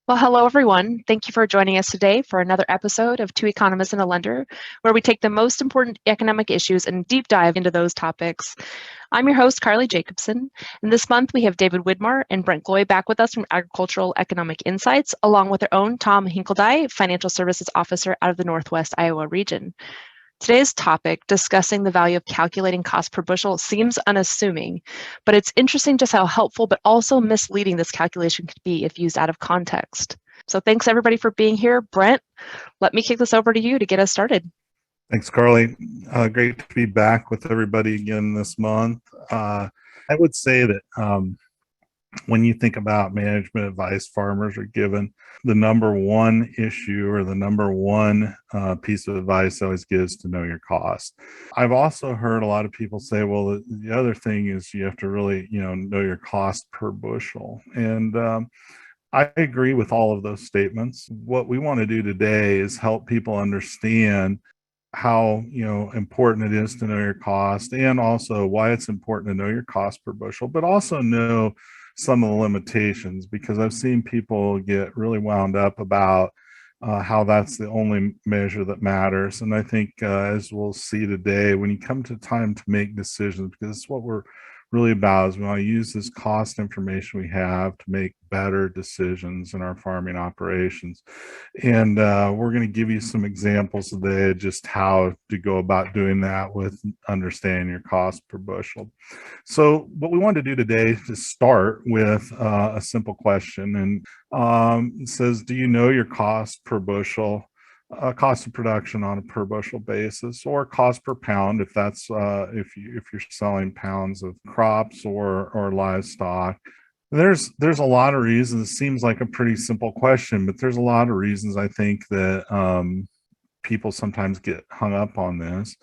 Well, hello, everyone. Thank you for joining us today for another episode of Two Economists and a Lender, where we take the most important economic issues and deep dive into those topics. I'm your host, Carly Jacobson, and this month we have David Widmar and Brent Gloy back with us from Agricultural Economic Insights, along with their own Tom Hinkeldey, Financial Services Officer out of the Northwest Iowa region. Today's topic, discussing the value of calculating cost per bushel, seems unassuming, but it's interesting just how helpful but also misleading this calculation could be if used out of context. So thanks everybody for being here. Brent, let me kick this over to you to get us started. Thanks, Carly. Great to be back with everybody again this month. I would say that when you think about management advice farmers are given, the number one issue or the number one piece of advice I always gives to know your cost. I've also heard a lot of people say, well, the other thing is you have to really, know your cost per bushel. And I agree with all of those statements. What we want to do today is help people understand how important it is to know your cost, and also why it's important to know your cost per bushel, but also know some of the limitations, because I've seen people get really wound up about how that's the only measure that matters. And I think as we'll see today, when you come to time to make decisions, because it's what we're really about, is we want to use this cost information we have to make better decisions in our farming operations. And we're going to give you some examples today of just how to go about doing that with understanding your cost per bushel. So what we want to do today is start with a simple question, and it says, do you know your cost per bushel? Cost of production on a per bushel basis, or cost per pound if that's if you're selling pounds of crops or livestock. There's a lot of reasons. It seems like a pretty simple question, but there's a lot of reasons I think that people sometimes get hung up on this.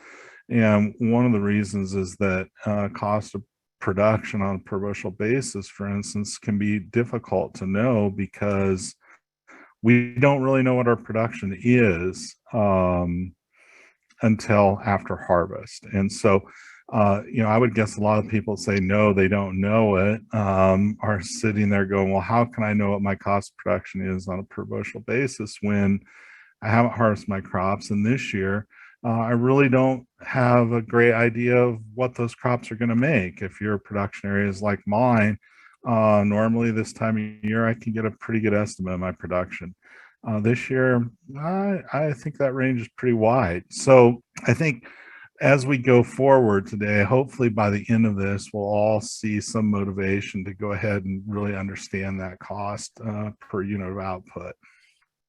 And one of the reasons is that cost of production on a per bushel basis, for instance, can be difficult to know because we don't really know what our production is until after harvest. And so, I would guess a lot of people say, no, they don't know it, are sitting there going, well, how can I know what my cost of production is on a per bushel basis when I haven't harvested my crops? And this year, I really don't have a great idea of what those crops are going to make. If your production area is like mine, normally this time of year, I can get a pretty good estimate of my production. This year, I think that range is pretty wide. So I think as we go forward today, hopefully by the end of this, we'll all see some motivation to go ahead and really understand that cost per unit of output.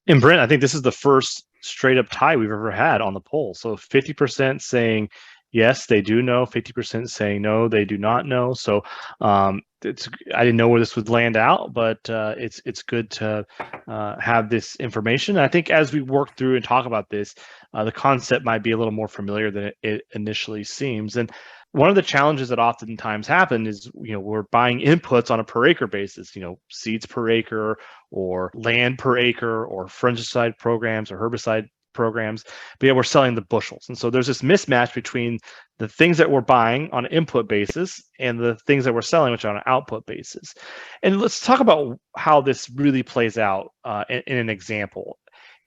And Brent, I think this is the first straight up tie we've ever had on the poll. So 50% saying yes, they do know, 50% saying no, they do not know. So I didn't know where this would land out, but it's good to have this information. And I think as we work through and talk about this, the concept might be a little more familiar than it initially seems. And one of the challenges that oftentimes happen is, we're buying inputs on a per acre basis, seeds per acre or land per acre or fungicide programs or herbicide programs, but yet we're selling the bushels. And so there's this mismatch between the things that we're buying on an input basis and the things that we're selling, which are on an output basis. And let's talk about how this really plays out in an example.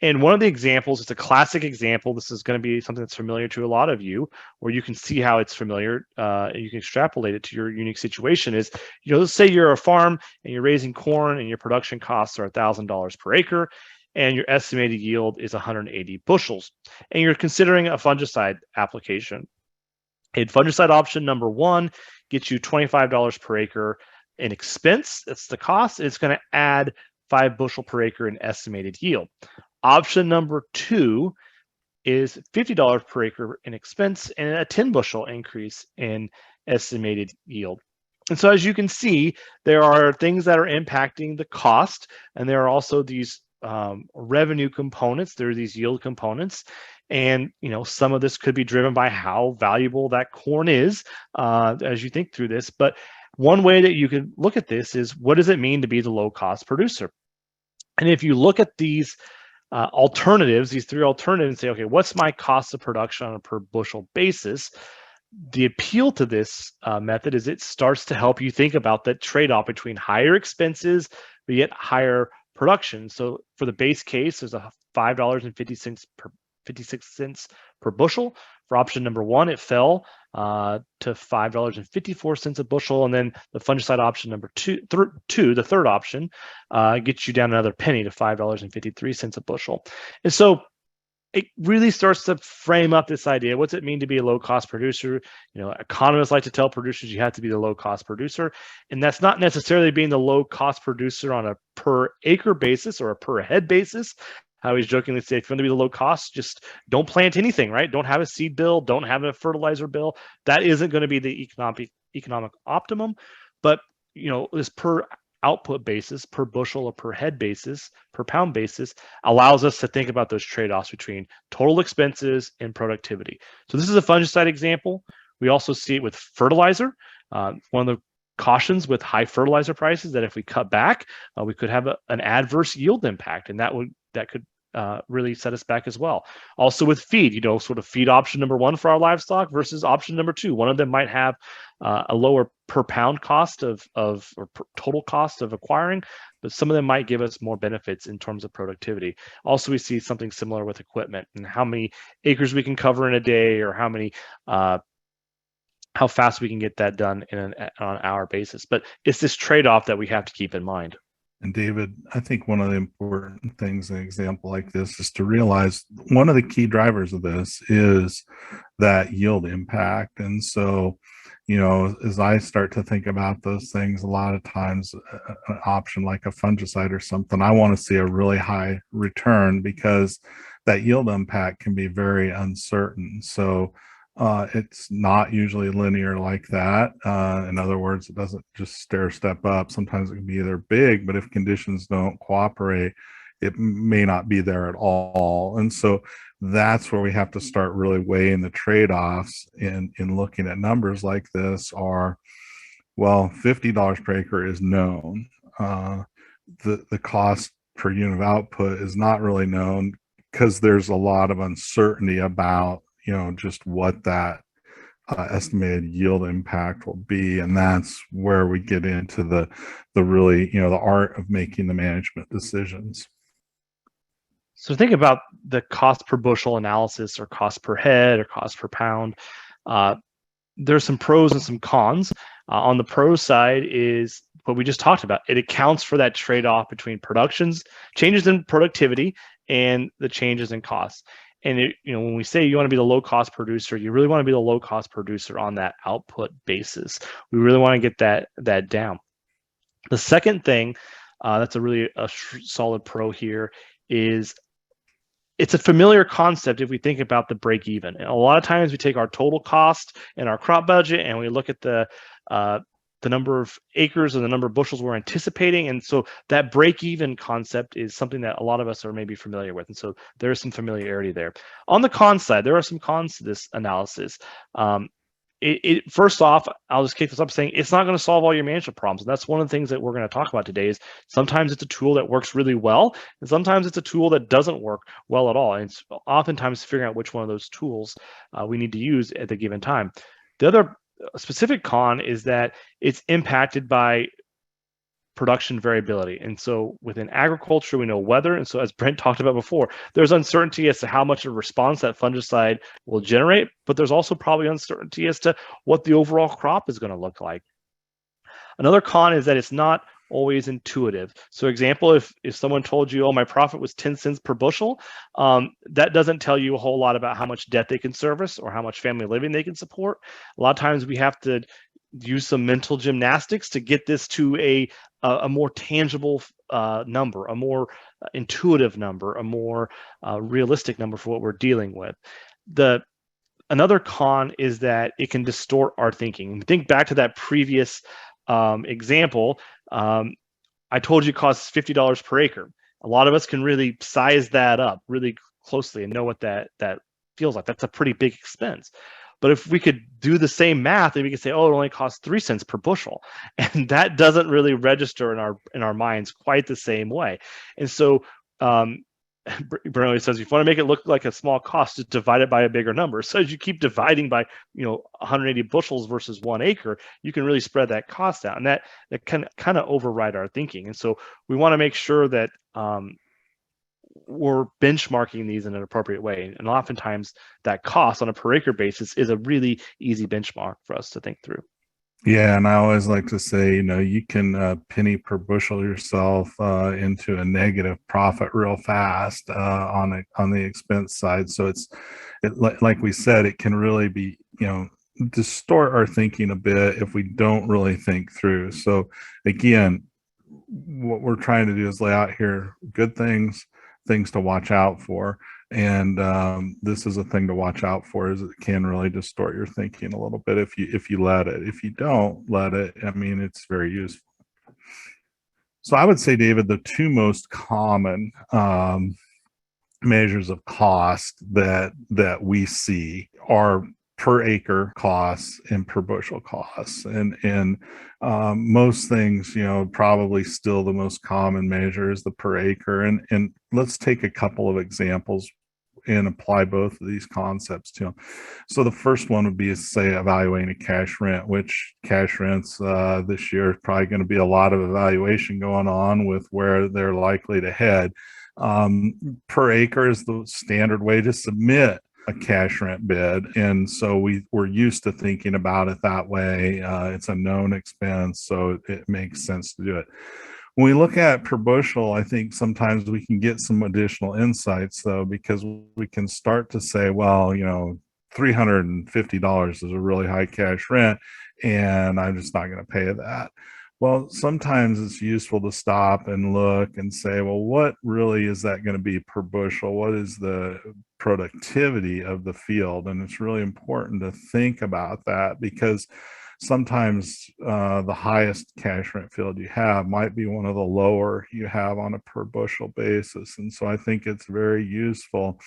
And one of the examples, it's a classic example. This is going to be something that's familiar to a lot of you, where you can see how it's familiar. You can extrapolate it to your unique situation. Is, let's say you're a farm and you're raising corn and your production costs are $1,000 per acre, and your estimated yield is 180 bushels, and you're considering a fungicide application. And fungicide option number one gets you $25 per acre in expense. That's the cost. It's going to add 5 bushel per acre in estimated yield. Option number two is $50 per acre in expense and a 10 bushel increase in estimated yield. And so as you can see, there are things that are impacting the cost, and there are also these revenue components. There are these yield components, and some of this could be driven by how valuable that corn is as you think through this. But one way that you can look at this is, what does it mean to be the low cost producer? And if you look at these alternatives, these three alternatives, and say, okay, what's my cost of production on a per bushel basis? The appeal to this method is it starts to help you think about that trade-off between higher expenses but yet higher production. So for the base case, there's a $5.56 per bushel. For option number 1, it fell to $5.54 a bushel, and then the fungicide option number two, the third option, gets you down another penny to $5.53 a bushel. And so it really starts to frame up this idea. What's it mean to be a low-cost producer? Economists like to tell producers you have to be the low-cost producer, and that's not necessarily being the low-cost producer on a per-acre basis or a per-head basis. I always jokingly say, if you want to be the low cost, just don't plant anything, right? Don't have a seed bill, don't have a fertilizer bill. That isn't going to be the economic optimum. But this per output basis, per bushel or per head basis, per pound basis, allows us to think about those trade-offs between total expenses and productivity. So this is a fungicide example. We also see it with fertilizer. One of the cautions with high fertilizer prices that if we cut back, we could have an adverse yield impact, and that could really set us back as well. Also with feed, sort of feed option number 1 for our livestock versus option number 2. One of them might have a lower per pound cost or total cost of acquiring, but some of them might give us more benefits in terms of productivity. Also, we see something similar with equipment and how many acres we can cover in a day, or how fast we can get that done on an hour basis. But it's this trade-off that we have to keep in mind. And David, I think one of the important things in an example like this is to realize one of the key drivers of this is that yield impact. And so, as I start to think about those things, a lot of times an option like a fungicide or something, I want to see a really high return because that yield impact can be very uncertain. So it's not usually linear like that. In other words, it doesn't just stair step up. Sometimes it can be either big, but if conditions don't cooperate, it may not be there at all. And so that's where we have to start really weighing the trade-offs in looking at numbers like this. Are, well, $50 per acre is known. The cost per unit of output is not really known because there's a lot of uncertainty about just what that estimated yield impact will be. And that's where we get into the really, the art of making the management decisions. So think about the cost per bushel analysis, or cost per head, or cost per pound. There's some pros and some cons. On the pro side is what we just talked about. It accounts for that trade-off between changes in productivity and the changes in costs. And when we say you want to be the low-cost producer, you really want to be the low-cost producer on that output basis. We really want to get that down. The second thing that's a solid pro here is it's a familiar concept if we think about the break-even. And a lot of times we take our total cost and our crop budget and we look at the number of acres and the number of bushels we're anticipating. And so that break-even concept is something that a lot of us are maybe familiar with. And so there is some familiarity there. On the con side, there are some cons to this analysis. First off, I'll just kick this up saying it's not going to solve all your management problems. And that's one of the things that we're going to talk about today is sometimes it's a tool that works really well, and sometimes it's a tool that doesn't work well at all. And it's oftentimes figuring out which one of those tools we need to use at the given time. The other specific con is that it's impacted by production variability. And so within agriculture, we know weather. And so as Brent talked about before, there's uncertainty as to how much of a response that fungicide will generate, but there's also probably uncertainty as to what the overall crop is going to look like. Another con is that it's not always intuitive. So example, if someone told you, oh, my profit was 10 cents per bushel, that doesn't tell you a whole lot about how much debt they can service or how much family living they can support. A lot of times we have to use some mental gymnastics to get this to a more tangible number, a more intuitive number, a more realistic number for what we're dealing with. Another con is that it can distort our thinking. Think back to that previous example. I told you it costs $50 per acre. A lot of us can really size that up really closely and know what that feels like. That's a pretty big expense. But if we could do the same math, then we could say, oh, it only costs 3 cents per bushel. And that doesn't really register in our minds quite the same way. And so Brent always says, if you want to make it look like a small cost, just divide it by a bigger number. So as you keep dividing by 180 bushels versus 1 acre, you can really spread that cost out, and that can kind of override our thinking. And so we want to make sure that we're benchmarking these in an appropriate way. And oftentimes that cost on a per acre basis is a really easy benchmark for us to think through. Yeah, and I always like to say, you can penny per bushel yourself into a negative profit real fast on the expense side. So like we said, it can really be, distort our thinking a bit if we don't really think through. So again, what we're trying to do is lay out here good things to watch out for. And this is a thing to watch out for, is it can really distort your thinking a little bit if you let it. If you don't let it, it's very useful. So I would say, David, the two most common measures of cost that we see are per acre costs and per bushel costs, and most things, probably still the most common measure is the per acre. And let's take a couple of examples and apply both of these concepts to them. So the first one would be, say, evaluating a cash rent, which cash rents this year is probably going to be a lot of evaluation going on with where they're likely to head. Per acre is the standard way to submit a cash rent bid, and so we're used to thinking about it that way. It's a known expense, so it makes sense to do it. When we look at per bushel, I think sometimes we can get some additional insights, though, because we can start to say, well, $350 is a really high cash rent, and I'm just not going to pay that. Well, sometimes it's useful to stop and look and say, well, what really is that going to be per bushel? What is the productivity of the field? And it's really important to think about that, because sometimes the highest cash rent field you have might be one of the lower you have on a per bushel basis. And so I think it's very useful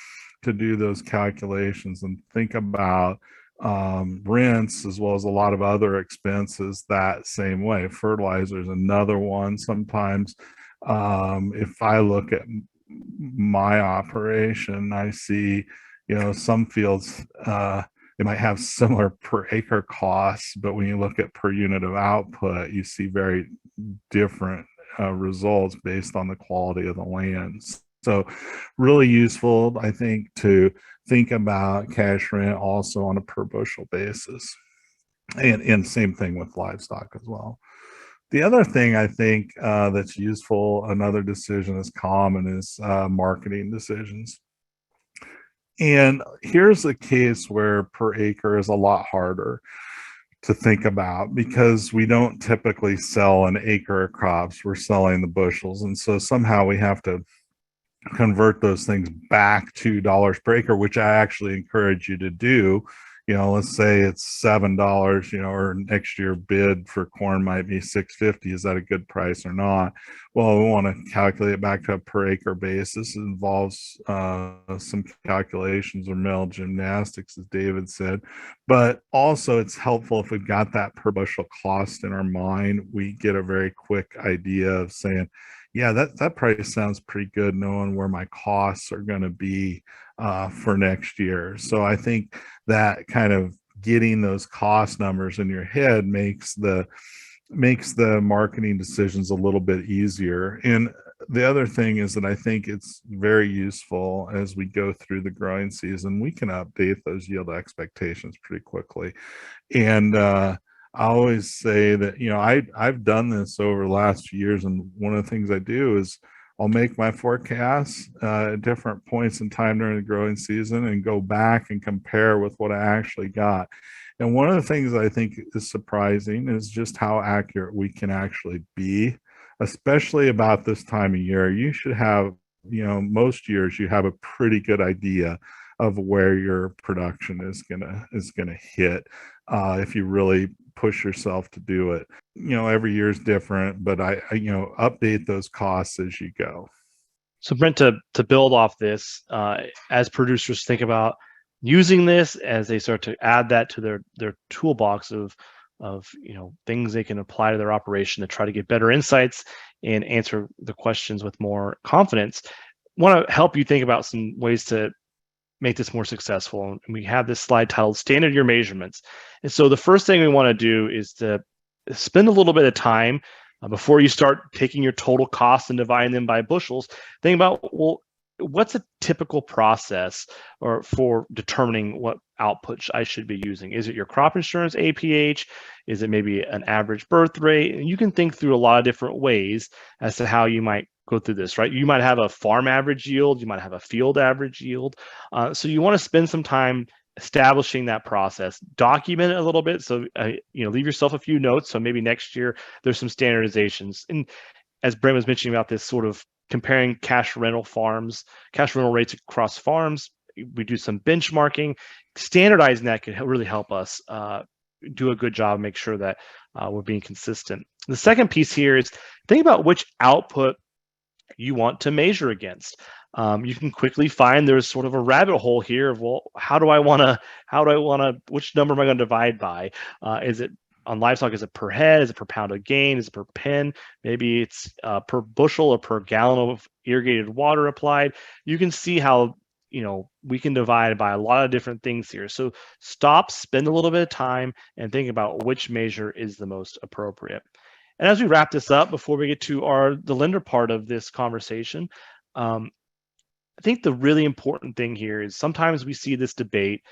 to do those calculations and think about rents as well as a lot of other expenses that same way. Fertilizer is another one. Sometimes if I look at my operation, I see, some fields, they might have similar per acre costs, but when you look at per unit of output, you see very different results based on the quality of the land. So really useful, I think, to think about cash rent also on a per bushel basis. And same thing with livestock as well. The other thing I think that's useful, another decision is common, is marketing decisions. And here's a case where per acre is a lot harder to think about, because we don't typically sell an acre of crops, we're selling the bushels. And so somehow we have to convert those things back to dollars per acre, which I actually encourage you to do. Let's say it's $7, or next year bid for corn might be $6.50. Is that a good price or not? Well, we want to calculate it back to a per acre basis. It involves some calculations or mental gymnastics, as David said, but also it's helpful if we've got that per bushel cost in our mind. We get a very quick idea of saying, yeah, that price sounds pretty good, knowing where my costs are going to be for next year. So I think that kind of getting those cost numbers in your head makes the marketing decisions a little bit easier. And the other thing is that I think it's very useful as we go through the growing season. We can update those yield expectations pretty quickly. And I always say that, I've done this over the last few years, and one of the things I do is I'll make my forecasts at different points in time during the growing season and go back and compare with what I actually got. And one of the things I think is surprising is just how accurate we can actually be, especially about this time of year. You should have, most years you have a pretty good idea of where your production is gonna hit if you really push yourself to do it. Every year is different, but I update those costs as you go. So Brent, to build off this, as producers think about using this, as they start to add that to their toolbox of things they can apply to their operation to try to get better insights and answer the questions with more confidence, want to help you think about some ways to make this more successful. And we have this slide titled Standard Year Measurements. And so the first thing we want to do is to spend a little bit of time before you start taking your total costs and dividing them by bushels. Think about, well, what's a typical process or for determining what output I should be using? Is it your crop insurance APH? Is it maybe an average birth rate? And you can think through a lot of different ways as to how you might go through this, right? You might have a farm average yield, you might have a field average yield. So you want to spend some time establishing that process, document it a little bit. So, leave yourself a few notes. So maybe next year there's some standardizations. And as Brent was mentioning about this sort of comparing cash rental rates across farms, we do some benchmarking. Standardizing that can really help us do a good job, make sure that we're being consistent. The second piece here is think about which output you want to measure against. You can quickly find there's sort of a rabbit hole here of, well, which number am I going to divide by? Is it on livestock? Is it per head? Is it per pound of gain? Is it per pen? Maybe it's per bushel or per gallon of irrigated water applied. You can see how we can divide by a lot of different things here. So stop, spend a little bit of time, and think about which measure is the most appropriate. And as we wrap this up, before we get to the lender part of this conversation, I think the really important thing here is sometimes we see this debate.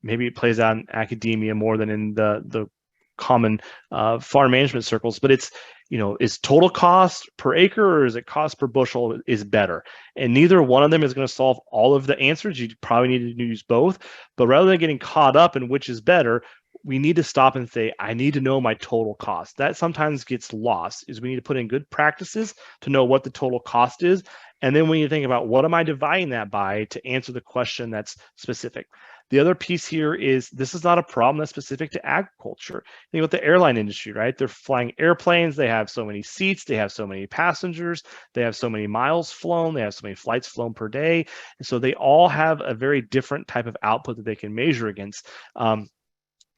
Maybe it plays out in academia more than in the common farm management circles, but it's, is total cost per acre or is it cost per bushel is better? And neither one of them is going to solve all of the answers. You probably need to use both, but rather than getting caught up in which is better, we need to stop and say, I need to know my total cost. That sometimes gets lost, is we need to put in good practices to know what the total cost is. And then we need to think about, what am I dividing that by to answer the question that's specific? The other piece here is, this is not a problem that's specific to agriculture. Think about the airline industry, right? They're flying airplanes. They have so many seats. They have so many passengers. They have so many miles flown. They have so many flights flown per day. And so they all have a very different type of output that they can measure against.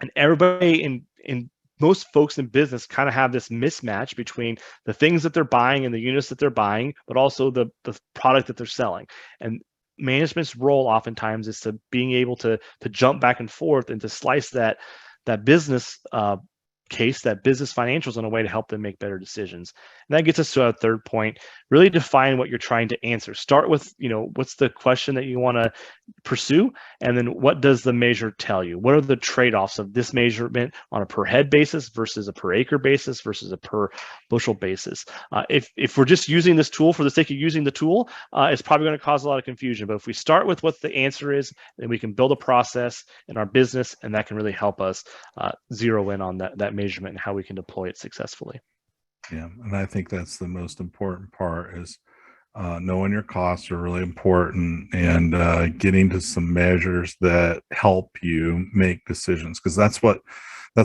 And everybody in most folks in business kind of have this mismatch between the things that they're buying and the units that they're buying, but also the product that they're selling. And management's role oftentimes is to being able to jump back and forth and to slice that business case, that business financials, in a way to help them make better decisions. And that gets us to our third point: really define what you're trying to answer. Start with, what's the question that you want to pursue, and then what does the measure tell you? What are the trade-offs of this measurement on a per head basis versus a per acre basis versus a per bushel basis? If we're just using this tool for the sake of using the tool, it's probably going to cause a lot of confusion. But if we start with what the answer is, then we can build a process in our business, and that can really help us zero in on that measurement and how we can deploy it successfully. Yeah, and I think that's the most important part, is knowing your costs are really important, and getting to some measures that help you make decisions, because that's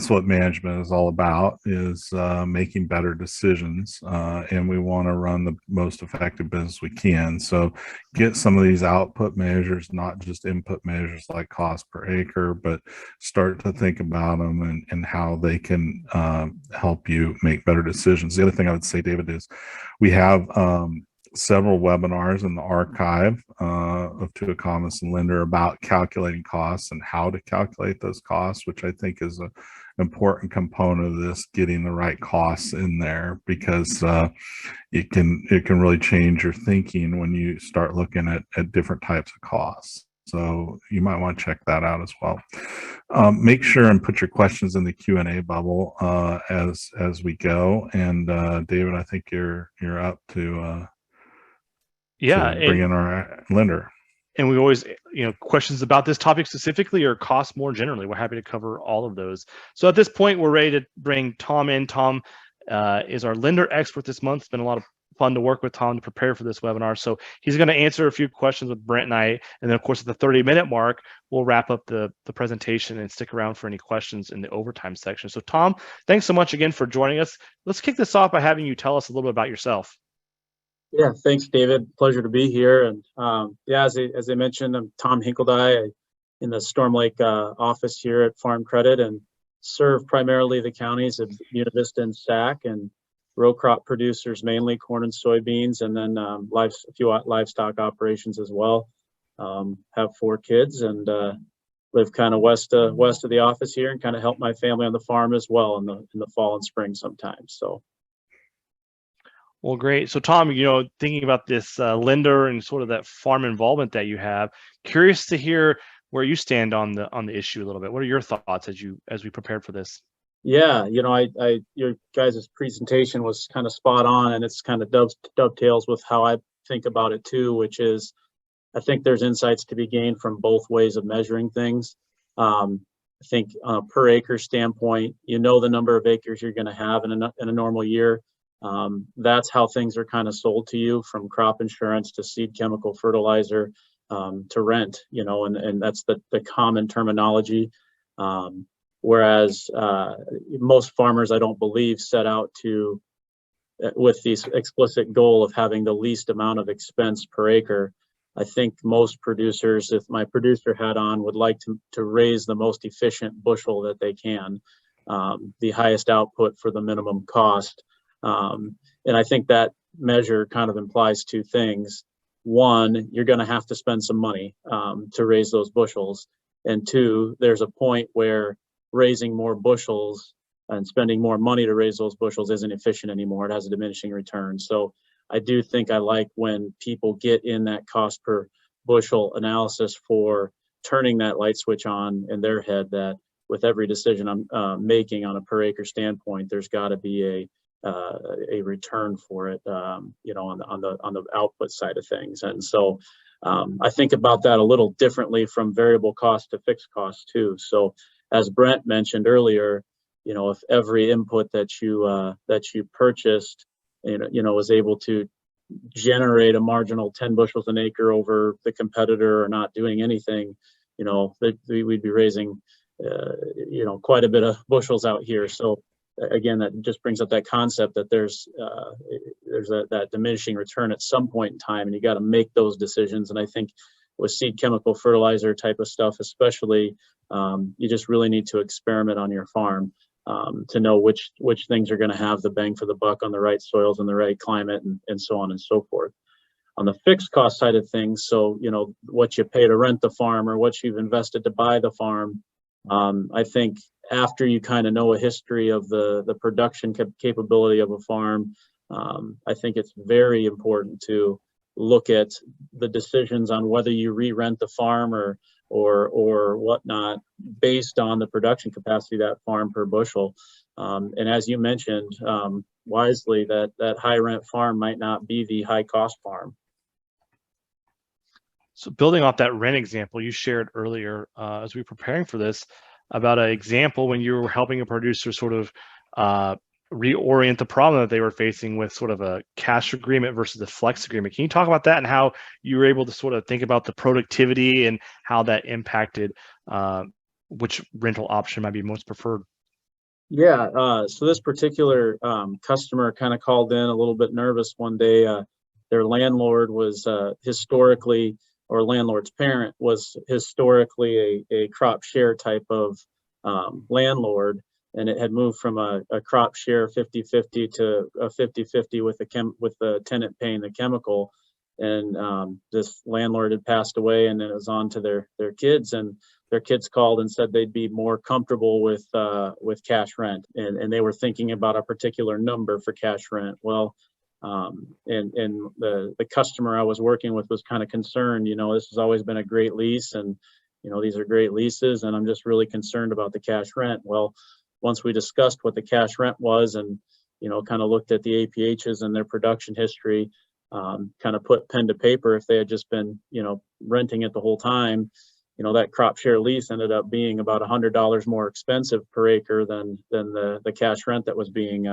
what management is all about, is making better decisions, and we want to run the most effective business we can. So get some of these output measures, not just input measures like cost per acre, but start to think about them and how they can help you make better decisions. The other thing I would say, David, is we have several webinars in the archive of Two Economists and Lender about calculating costs and how to calculate those costs, which I think is an important component of this, getting the right costs in there, because it can really change your thinking when you start looking at different types of costs. So you might want to check that out as well. Make sure and put your questions in the Q&A bubble as we go. And David, I think you're up to bring in our lender. And we always, questions about this topic specifically or costs more generally, we're happy to cover all of those. So at this point, we're ready to bring Tom in. Tom is our lender expert this month. It's been a lot of fun to work with Tom to prepare for this webinar. So he's going to answer a few questions with Brent and I. And then, of course, at the 30-minute mark, we'll wrap up the presentation and stick around for any questions in the overtime section. So Tom, thanks so much again for joining us. Let's kick this off by having you tell us a little bit about yourself. Yeah, thanks, David. Pleasure to be here. And as I mentioned, I'm Tom Hinkeldey in the Storm Lake office here at Farm Credit, and serve primarily the counties of Buena Vista and Sac. And row crop producers, mainly corn and soybeans, and then a few livestock operations as well. Have 4 kids and live kind of west of the office here, and kind of help my family on the farm as well in the fall and spring sometimes. So. Well, great. So, Tom, thinking about this lender and sort of that farm involvement that you have, curious to hear where you stand on the issue a little bit. What are your thoughts as we prepared for this? Yeah, your guys' presentation was kind of spot on, and it's kind of dovetails with how I think about it too, which is I think there's insights to be gained from both ways of measuring things. I think on a per acre standpoint, the number of acres you're going to have in a normal year. That's how things are kind of sold to you, from crop insurance to seed chemical fertilizer to rent, and that's the common terminology. Whereas most farmers, I don't believe, set out to with the explicit goal of having the least amount of expense per acre. I think most producers, if my producer hat on, would like to raise the most efficient bushel that they can, the highest output for the minimum cost. And I think that measure kind of implies 2 things. 1, you're going to have to spend some money to raise those bushels. And 2, there's a point where raising more bushels and spending more money to raise those bushels isn't efficient anymore. It has a diminishing return. So I do think I like when people get in that cost per bushel analysis for turning that light switch on in their head, that with every decision I'm making on a per acre standpoint, there's got to be a return for it, on the output side of things. And so I think about that a little differently from variable cost to fixed cost too. So as Brent mentioned earlier, if every input that you purchased, was able to generate a marginal 10 bushels an acre over the competitor or not doing anything, we'd be raising, quite a bit of bushels out here. So again, that just brings up that concept that there's that diminishing return at some point in time, and you got to make those decisions. And I think with seed chemical fertilizer type of stuff, especially, you just really need to experiment on your farm to know which things are going to have the bang for the buck on the right soils and the right climate, and so on and so forth. On the fixed cost side of things, so what you pay to rent the farm or what you've invested to buy the farm, I think after you kind of know a history of the production capability of a farm, I think it's very important to look at the decisions on whether you re-rent the farm or whatnot based on the production capacity of that farm per bushel. And as you mentioned wisely, that high rent farm might not be the high cost farm. So building off that rent example you shared earlier, as we were preparing for this, about an example when you were helping a producer sort of reorient the problem that they were facing with sort of a cash agreement versus a flex agreement. Can you talk about that and how you were able to sort of think about the productivity and how that impacted which rental option might be most preferred? Yeah, so this particular customer kind of called in a little bit nervous one day. Their landlord was historically, or landlord's parent was historically a crop share type of landlord. And it had moved from a crop share 50-50 to a 50-50 with the tenant paying the chemical. And this landlord had passed away, and then it was on to their kids, and their kids called and said they'd be more comfortable with cash rent, and they were thinking about a particular number for cash rent. Well, and the customer I was working with was kind of concerned. This has always been a great lease, and these are great leases, and I'm just really concerned about the cash rent. Well, once we discussed what the cash rent was, and kind of looked at the APHs and their production history, kind of put pen to paper, if they had just been renting it the whole time, that crop share lease ended up being about $100 more expensive per acre than the cash rent that was being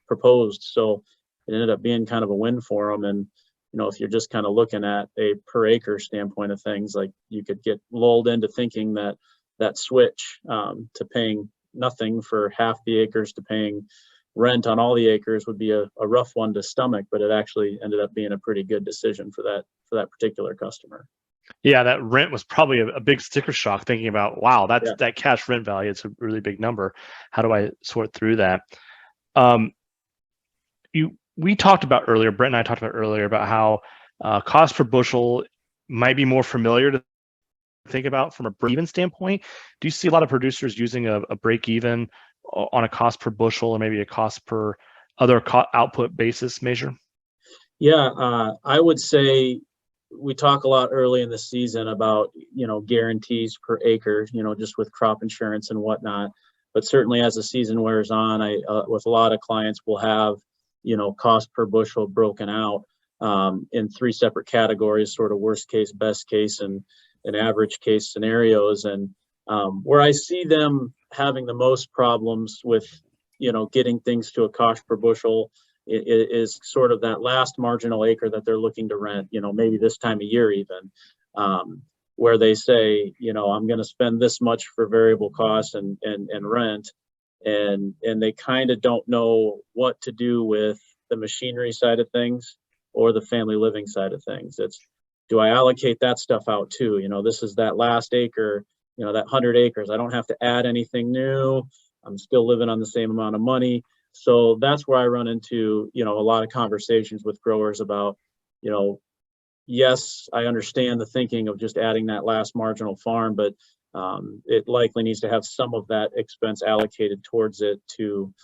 proposed. So it ended up being kind of a win for them. And if you're just kind of looking at a per acre standpoint of things, like, you could get lulled into thinking that switch to paying nothing for half the acres to paying rent on all the acres would be a rough one to stomach, but it actually ended up being a pretty good decision for that particular customer. Yeah, that rent was probably a big sticker shock, thinking about, wow, that cash rent value, it's a really big number. How do I sort through that? we talked about earlier, Brent and I talked about earlier about how cost per bushel might be more familiar to think about from a break-even standpoint. Do you see a lot of producers using a break-even on a cost per bushel or maybe a cost per other output basis measure? Yeah, I would say we talk a lot early in the season about, guarantees per acre, just with crop insurance and whatnot. But certainly as the season wears on, with a lot of clients, will have, cost per bushel broken out in three separate categories, sort of worst case, best case, and average case scenarios. And where I see them having the most problems with, getting things to a cost per bushel is sort of that last marginal acre that they're looking to rent, maybe this time of year even, where they say, I'm going to spend this much for variable costs and rent. And they kind of don't know what to do with the machinery side of things or the family living side of things. Do I allocate that stuff out too? This is that last acre, that 100 acres. I don't have to add anything new. I'm still living on the same amount of money. So that's where I run into, a lot of conversations with growers about, yes, I understand the thinking of just adding that last marginal farm, but it likely needs to have some of that expense allocated towards it to,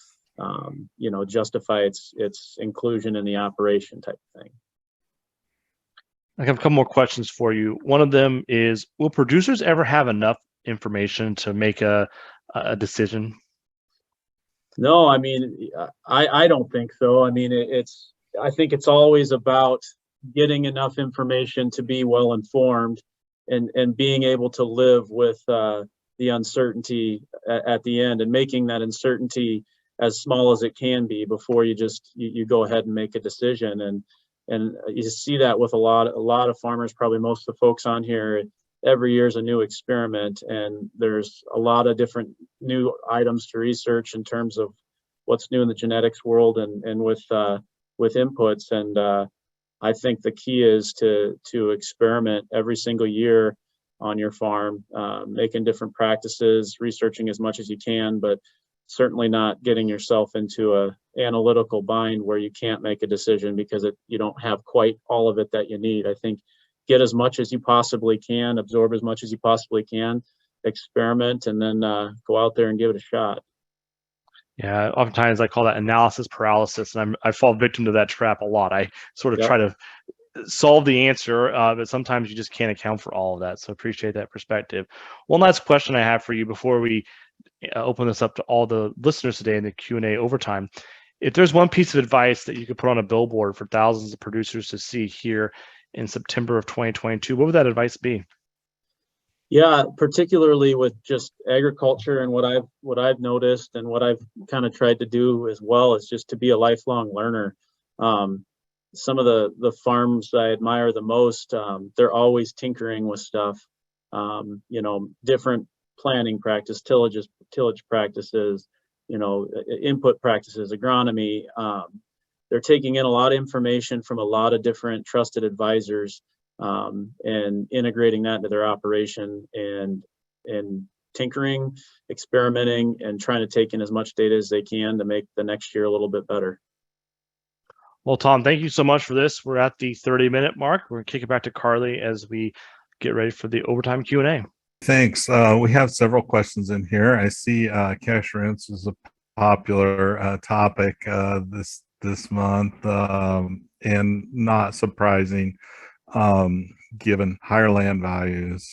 justify its inclusion in the operation type of thing. I have a couple more questions for you. One of them is, will producers ever have enough information to make a decision? No, I mean, I don't think so. I mean, I think it's always about getting enough information to be well informed and being able to live with the uncertainty at the end, and making that uncertainty as small as it can be before you go ahead and make a decision. And you see that with a lot of farmers, probably most of the folks on here. Every year is a new experiment, and there's a lot of different new items to research in terms of what's new in the genetics world and with inputs. And I think the key is to experiment every single year on your farm, making different practices, researching as much as you can, but certainly not getting yourself into a analytical bind where you can't make a decision because you don't have quite all of it that you need. I think get as much as you possibly can, absorb as much as you possibly can, experiment, and then go out there and give it a shot. Yeah, oftentimes I call that analysis paralysis, and I fall victim to that trap a lot. I sort of try to solve the answer, but sometimes you just can't account for all of that. So appreciate that perspective. One last question I have for you before we open this up to all the listeners today in the Q&A overtime. If there's one piece of advice that you could put on a billboard for thousands of producers to see here in September of 2022, what would that advice be? Yeah, particularly with just agriculture, and what I've noticed and what I've kind of tried to do as well is just to be a lifelong learner. Some of the farms I admire the most, they're always tinkering with stuff. Different planting practice, tillage practices, input practices, agronomy. They're taking in a lot of information from a lot of different trusted advisors, and integrating that into their operation and tinkering, experimenting, and trying to take in as much data as they can to make the next year a little bit better. Well, Tom, thank you so much for this. We're at the 30-minute mark. We're going to kick it back to Carly as we get ready for the overtime Q&A. Thanks. We have several questions in here. I see cash rents is a popular topic this month, and not surprising, given higher land values,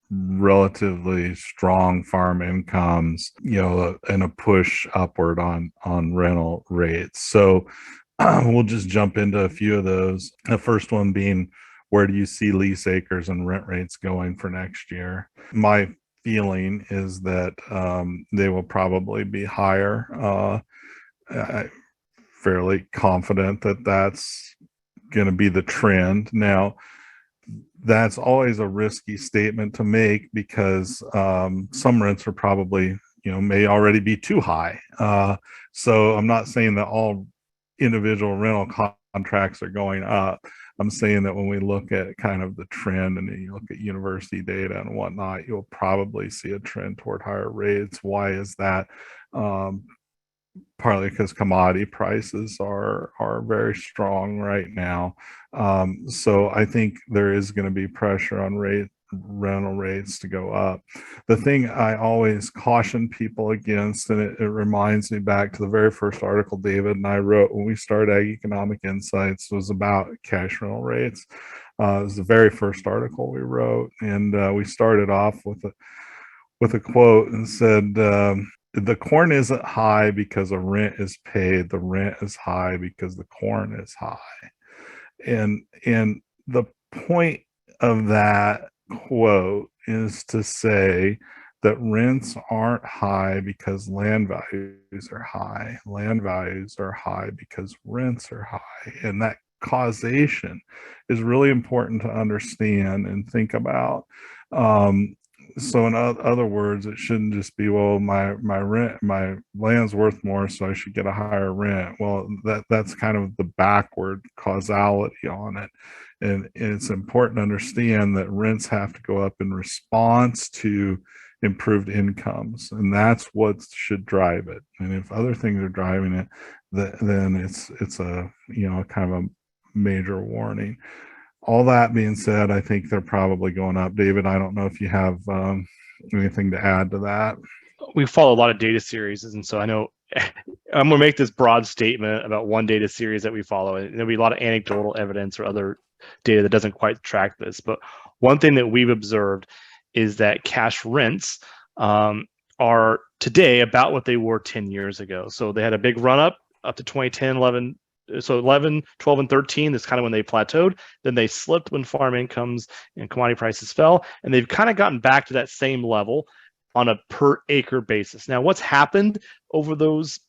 relatively strong farm incomes, and a push upward on rental rates. So we'll just jump into a few of those. The first one being, where do you see lease acres and rent rates going for next year? My feeling is that they will probably be higher. I'm fairly confident that that's going to be the trend. Now, that's always a risky statement to make because some rents are probably, may already be too high. So I'm not saying that all individual rental contracts are going up. I'm saying that when we look at kind of the trend and you look at university data and whatnot, you'll probably see a trend toward higher rates. Why is that? partly because commodity prices are very strong right now. So I think there is going to be pressure on rental rates to go up. The thing I always caution people against, and it reminds me back to the very first article David and I wrote when we started Ag Economic Insights, was about cash rental rates. It was the very first article we wrote, and we started off with a quote and said, the corn isn't high because a rent is paid. The rent is high because the corn is high. And the point of that quote is to say that rents aren't high because land values are high. Land values are high because rents are high. And that causation is really important to understand and think about. So in other words, it shouldn't just be, well, my land's worth more, so I should get a higher rent. Well, that's kind of the backward causality on it. And it's important to understand that rents have to go up in response to improved incomes, and that's what should drive it. And if other things are driving it, then it's a kind of a major warning. All that being said, I think they're probably going up. David, I don't know if you have anything to add to that. We follow a lot of data series, and so I know I'm going to make this broad statement about one data series that we follow, and there'll be a lot of anecdotal evidence or other data that doesn't quite track this. But one thing that we've observed is that cash rents are today about what they were 10 years ago. So they had a big run up to 2010, 11. So 11, 12, and 13, that's kind of when they plateaued. Then they slipped when farm incomes and commodity prices fell. And they've kind of gotten back to that same level on a per acre basis. Now, what's happened over those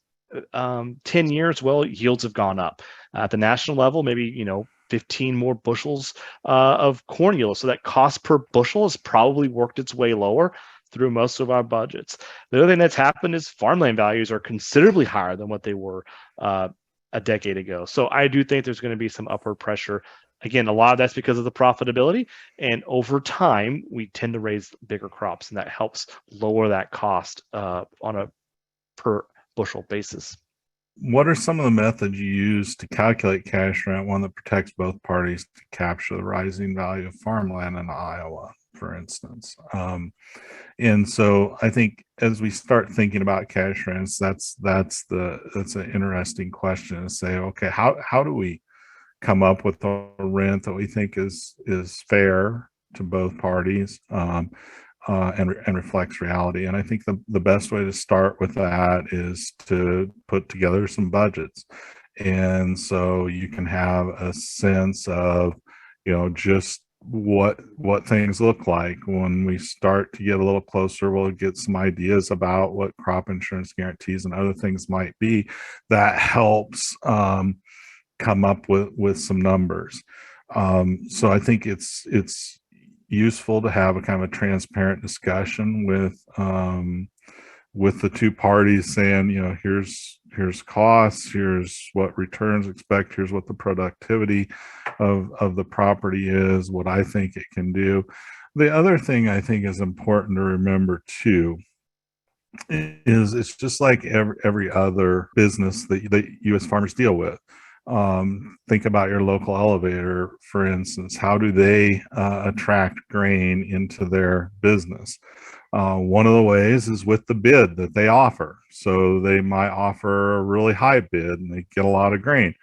10 years? Well, yields have gone up. At the national level, maybe, 15 more bushels of corn yield. So that cost per bushel has probably worked its way lower through most of our budgets. The other thing that's happened is farmland values are considerably higher than what they were a decade ago. So I do think there's going to be some upward pressure. Again, a lot of that's because of the profitability. And over time, we tend to raise bigger crops, and that helps lower that cost on a per bushel basis. What are some of the methods you use to calculate cash rent, one that protects both parties to capture the rising value of farmland in Iowa, for instance? And so I think as we start thinking about cash rents, that's an interesting question to say, okay, how do we come up with a rent that we think is fair to both parties and reflects reality? And I think the best way to start with that is to put together some budgets. And so you can have a sense of, just what things look like. When we start to get a little closer, we'll get some ideas about what crop insurance guarantees and other things might be that helps come up with some numbers. So I think it's useful to have a kind of a transparent discussion with the two parties, saying, here's costs, here's what returns expect, here's what the productivity of the property is, what I think it can do. The other thing I think is important to remember too is it's just like every other business that you as farmers deal with. Think about your local elevator, for instance. How do they attract grain into their business? One of the ways is with the bid that they offer. So they might offer a really high bid and they get a lot of grain.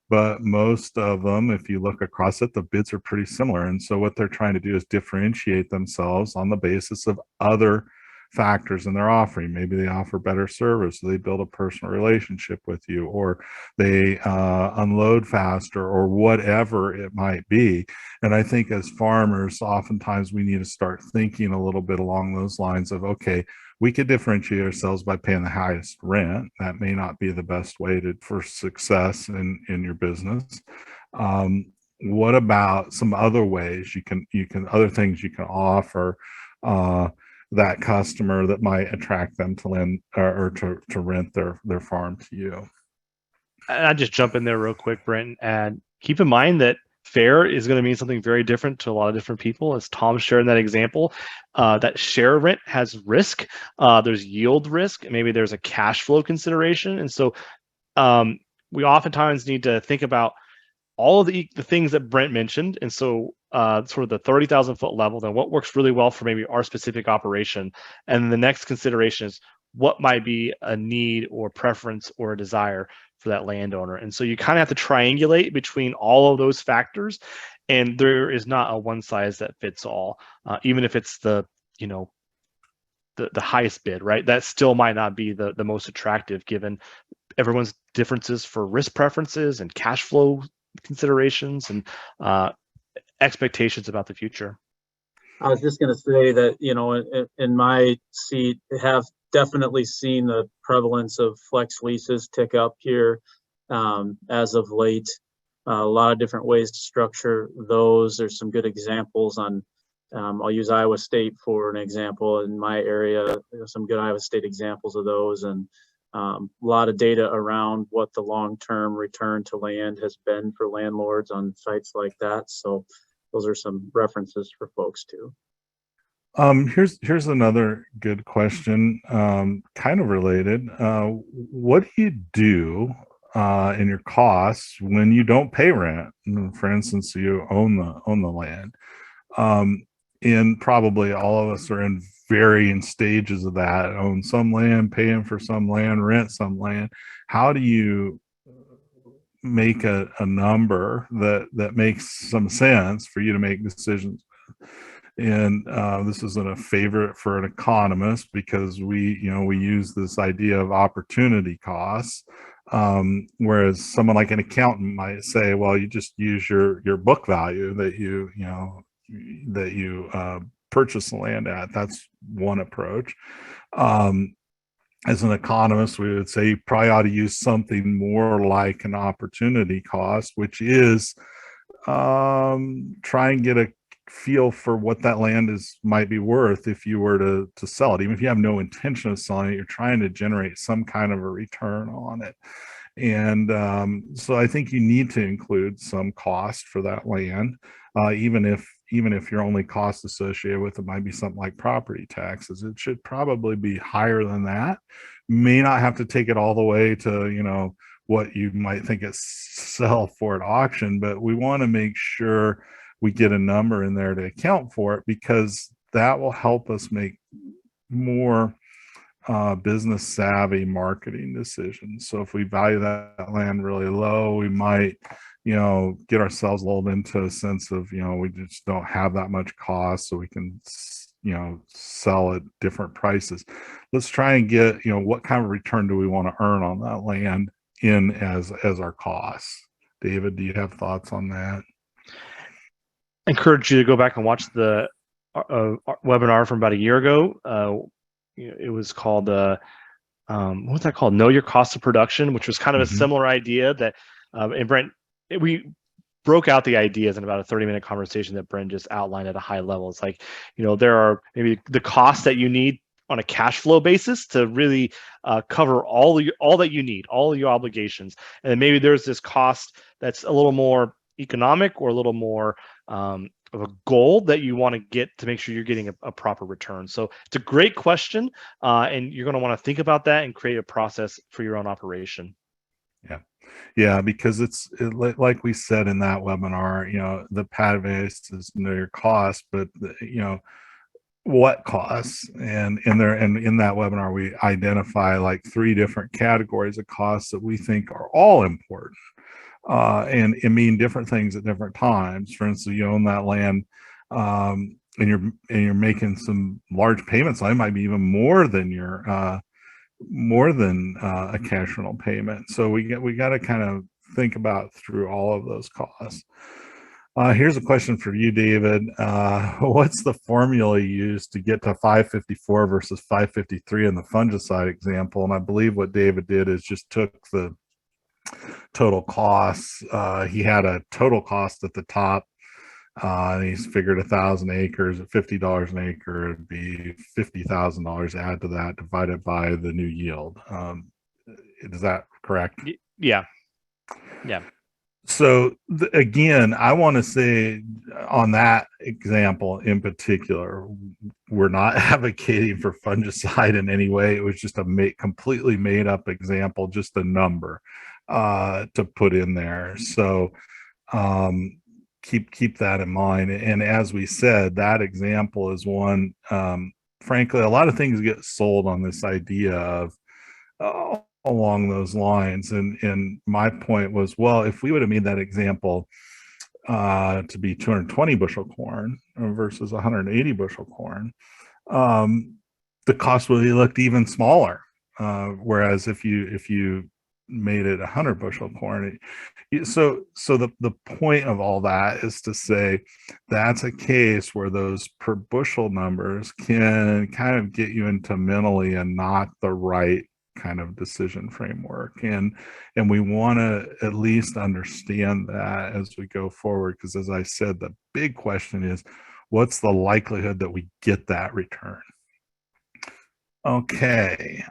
But most of them, if you look across it, the bids are pretty similar. And so what they're trying to do is differentiate themselves on the basis of other factors in their offering. Maybe they offer better service, so they build a personal relationship with you, or they unload faster, or whatever it might be. And I think as farmers, oftentimes we need to start thinking a little bit along those lines of, okay, we could differentiate ourselves by paying the highest rent. That may not be the best way for success in your business. What about some other ways you can other things you can offer that customer that might attract them to lend or to rent their farm to you? And I'll just jump in there real quick, Brent, and keep in mind that fair is going to mean something very different to a lot of different people. As Tom shared in that example, that share rent has risk. There's yield risk. Maybe there's a cash flow consideration. And so we oftentimes need to think about all of the things that Brent mentioned. And so sort of the 30,000 foot level, then what works really well for maybe our specific operation. And the next consideration is what might be a need or preference or a desire for that landowner. And so you kind of have to triangulate between all of those factors. And there is not a one size that fits all, even if it's the highest bid, right? That still might not be the most attractive given everyone's differences for risk preferences and cash flow considerations and expectations about the future. I was just going to say that, in my seat, have definitely seen the prevalence of flex leases tick up here as of late. A lot of different ways to structure those. There's some good examples on, I'll use Iowa State for an example in my area. There's some good Iowa State examples of those, and a lot of data around what the long-term return to land has been for landlords on sites like that. So those are some references for folks too. Here's another good question, kind of related. What do you do in your costs when you don't pay rent? For instance, you own the land. And probably all of us are in varying stages of that. Own some land, paying for some land, rent some land. How do you make a number that makes some sense for you to make decisions? And this isn't a favorite for an economist because we use this idea of opportunity costs, whereas someone like an accountant might say, well, you just use your book value that you purchase the land at. That's one approach. As an economist, we would say you probably ought to use something more like an opportunity cost, which is try and get a feel for what that land might be worth if you were to sell it. Even if you have no intention of selling it, you're trying to generate some kind of a return on it. And so I think you need to include some cost for that land, even if your only cost associated with it might be something like property taxes. It should probably be higher than that. May not have to take it all the way to what you might think it sell for at auction, but we want to make sure we get a number in there to account for it, because that will help us make more business savvy marketing decisions. So if we value that land really low, we might get ourselves lulled into a sense of we just don't have that much cost, so we can sell at different prices. Let's try and get what kind of return do we want to earn on that land in as our costs. David, do you have thoughts on that? I encourage you to go back and watch the webinar from about a year ago. It was called what was that called? Know Your Cost of Production, which was kind of a similar idea that and Brent, we broke out the ideas in about a 30-minute conversation that Brent just outlined at a high level. It's like, there are maybe the costs that you need on a cash flow basis to really cover all that you need, all of your obligations. And then maybe there's this cost that's a little more economic or a little more of a goal that you want to get to make sure you're getting a proper return. So it's a great question, and you're going to want to think about that and create a process for your own operation. Yeah, because it's like we said in that webinar, the pad base is know your cost, but what costs, and in that webinar we identify like 3 different categories of costs that we think are all important. And it mean different things at different times. For instance, you own that land, and you're making some large payments. It might be even more than a cash rental payment. So we got to kind of think about through all of those costs. Here's a question for you, David. What's the formula you used to get to 554 versus 553 in the fungicide example? And I believe what David did is just took the total costs. He had a total cost at the top, and he's figured 1,000 acres at $50 an acre would be $50,000. Add to that, divided by the new yield. Is that correct? Yeah. So again, I want to say on that example in particular, we're not advocating for fungicide in any way. It was just a completely made up example, just a number to put in there. So keep that in mind. And as we said, that example is one. Frankly, a lot of things get sold on this idea of along those lines. And my point was, well, if we would have made that example to be 220 bushel corn versus 180 bushel corn, the cost would have looked even smaller. Whereas if you made it 100 bushel corn, so the point of all that is to say that's a case where those per bushel numbers can kind of get you into mentally and not the right kind of decision framework, and we want to at least understand that as we go forward, because as I said, the big question is what's the likelihood that we get that return. Okay,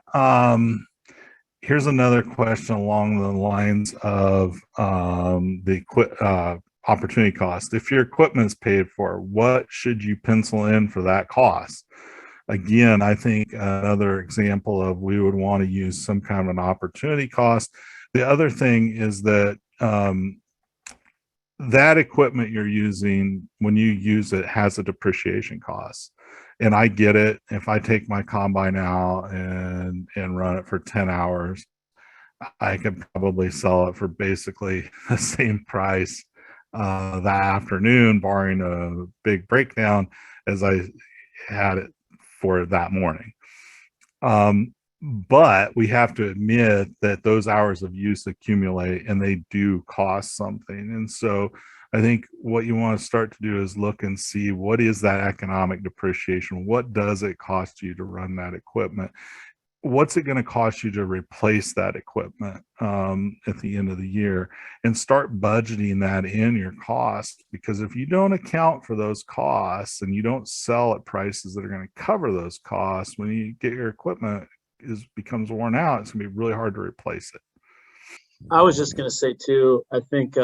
here's another question along the lines of the opportunity cost. If your equipment is paid for, what should you pencil in for that cost? Again, I think another example of we would want to use some kind of an opportunity cost. The other thing is that that equipment you're using, when you use it, has a depreciation cost. And I get it. If I take my combine out and run it for 10 hours, I could probably sell it for basically the same price that afternoon, barring a big breakdown, as I had it for that morning. But we have to admit that those hours of use accumulate and they do cost something. And so I think what you want to start to do is look and see what is that economic depreciation? What does it cost you to run that equipment? What's it going to cost you to replace that equipment at the end of the year, and start budgeting that in your cost? Because if you don't account for those costs and you don't sell at prices that are going to cover those costs, when you get your equipment becomes worn out, it's going to be really hard to replace it. I was just going to say too, I think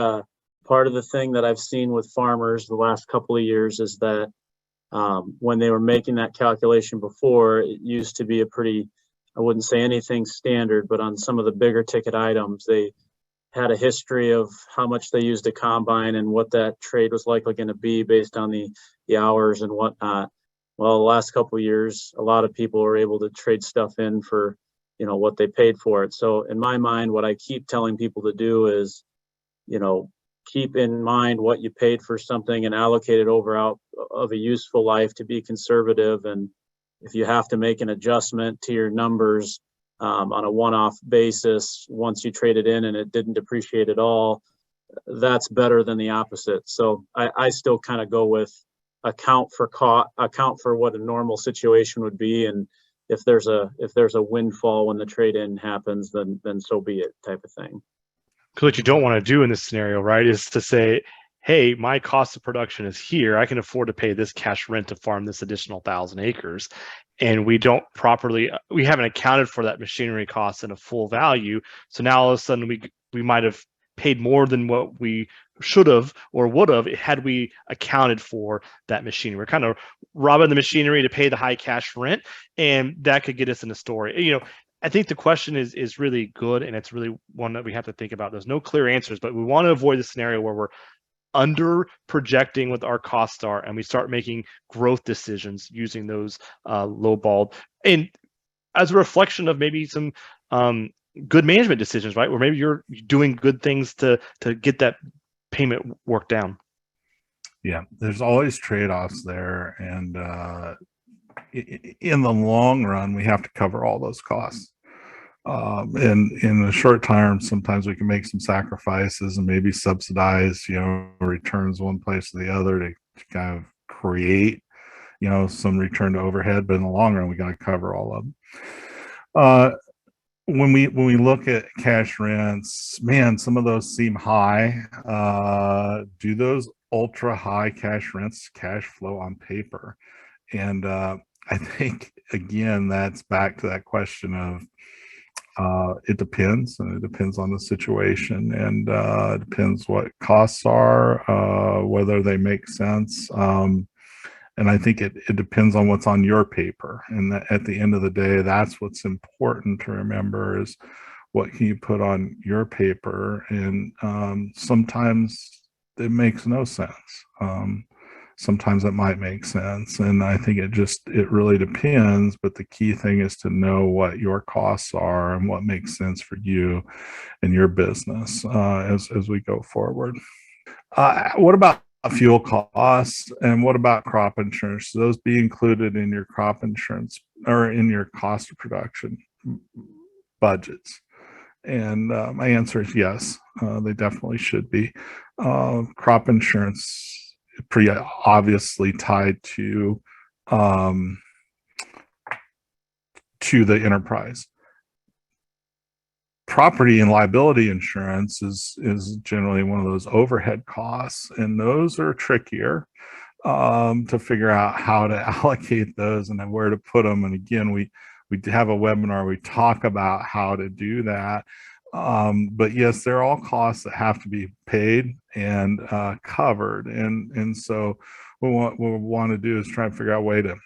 part of the thing that I've seen with farmers the last couple of years is that when they were making that calculation before, it used to be a pretty, I wouldn't say anything standard, but on some of the bigger ticket items, they had a history of how much they used a combine and what that trade was likely going to be based on the hours and whatnot. Well, the last couple of years, a lot of people were able to trade stuff in for, what they paid for it. So in my mind, what I keep telling people to do is, keep in mind what you paid for something and allocate it over out of a useful life to be conservative. And if you have to make an adjustment to your numbers on a one-off basis, once you trade it in and it didn't depreciate at all, that's better than the opposite. So I still kind of go with account for what a normal situation would be, and if there's a windfall when the trade-in happens, then so be it, type of thing. Because what you don't want to do in this scenario, right, is to say, hey, my cost of production is here. I can afford to pay this cash rent to farm this additional 1,000 acres. And we haven't accounted for that machinery cost in a full value. So now all of a sudden we might have paid more than what we should have or would have had we accounted for that machinery. We're kind of robbing the machinery to pay the high cash rent, and that could get us in a story. I think the question is really good, and it's really one that we have to think about. There's no clear answers, but we want to avoid the scenario where we're under projecting what our costs are and we start making growth decisions using those lowballed, and as a reflection of maybe some good management decisions, right? Where maybe you're doing good things to get that payment worked down. Yeah, there's always trade-offs there, and in the long run, we have to cover all those costs. And in the short term, sometimes we can make some sacrifices and maybe subsidize, returns one place or the other to kind of create, some return to overhead. But in the long run, we got to cover all of them. When we look at cash rents, man, some of those seem high. Do those ultra high cash rents cash flow on paper? And I think, again, that's back to that question of It depends, and it depends on the situation, and it depends what costs are, whether they make sense. And I think it depends on what's on your paper. And that at the end of the day, that's what's important to remember is what can you put on your paper. And sometimes it makes no sense. Sometimes it might make sense. And I think it really depends. But the key thing is to know what your costs are and what makes sense for you and your business as we go forward. What about fuel costs, and what about crop insurance? Should those be included in your crop insurance or in your cost of production budgets? And my answer is yes, they definitely should be. Crop insurance pretty obviously tied to the enterprise. Property and liability insurance is generally one of those overhead costs, and those are trickier to figure out how to allocate those and where to put them. And again, we have a webinar, we talk about how to do that. But yes, they're all costs that have to be paid and covered. And so what we want to do is try and figure out a way to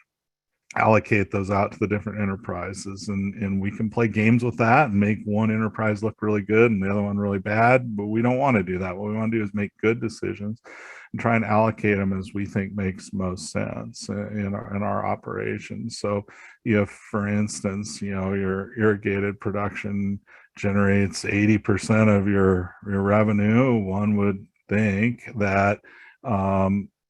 allocate those out to the different enterprises, and we can play games with that and make one enterprise look really good and the other one really bad, but we don't want to do that. What we want to do is make good decisions and try and allocate them as we think makes most sense in our operations. So if, for instance, your irrigated production generates 80% of your revenue, one would think that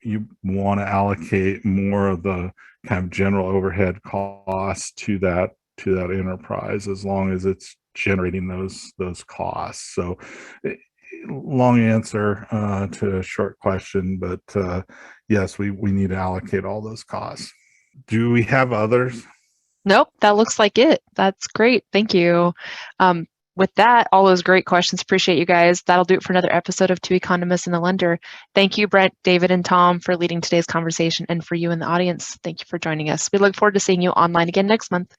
you want to allocate more of the kind of general overhead costs to that enterprise, as long as it's generating those costs. So long answer to a short question, but yes, we need to allocate all those costs. Do we have others? Nope, that looks like it. That's great. Thank you. With that, all those great questions. Appreciate you guys. That'll do it for another episode of Two Economists and a Lender. Thank you, Brent, David, and Tom, for leading today's conversation, and for you in the audience, thank you for joining us. We look forward to seeing you online again next month.